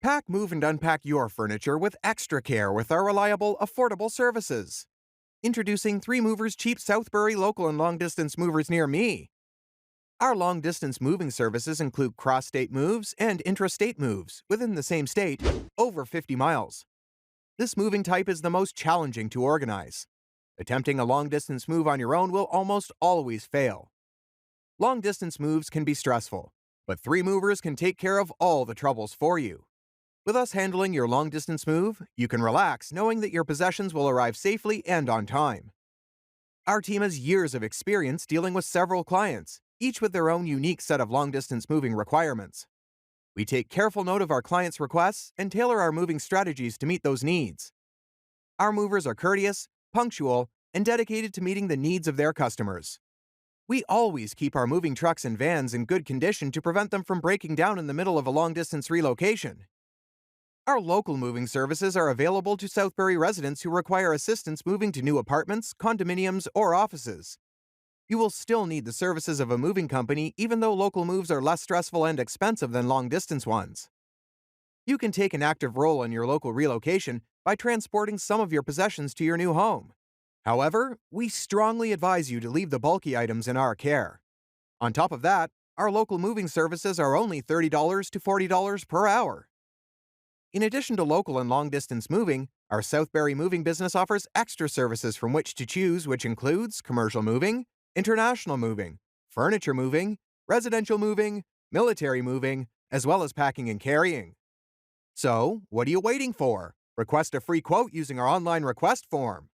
Pack, move, and unpack your furniture with extra care with our reliable, affordable services. Introducing 3 Movers Cheap Southbury local and long distance movers near me. Our long distance moving services include cross state moves and intrastate moves within the same state, over 50 miles. This moving type is the most challenging to organize. Attempting a long distance move on your own will almost always fail. Long distance moves can be stressful, but 3 Movers can take care of all the troubles for you. With us handling your long distance move, you can relax knowing that your possessions will arrive safely and on time. Our team has years of experience dealing with several clients, each with their own unique set of long distance moving requirements. We take careful note of our clients' requests and tailor our moving strategies to meet those needs. Our movers are courteous, punctual, and dedicated to meeting the needs of their customers. We always keep our moving trucks and vans in good condition to prevent them from breaking down in the middle of a long distance relocation. Our local moving services are available to Southbury residents who require assistance moving to new apartments, condominiums, or offices. You will still need the services of a moving company even though local moves are less stressful and expensive than long-distance ones. You can take an active role in your local relocation by transporting some of your possessions to your new home. However, we strongly advise you to leave the bulky items in our care. On top of that, our local moving services are only $30 to $40 per hour. In addition to local and long-distance moving, our Southbury moving business offers extra services from which to choose, which includes commercial moving, international moving, furniture moving, residential moving, military moving, as well as packing and carrying. So, what are you waiting for? Request a free quote using our online request form.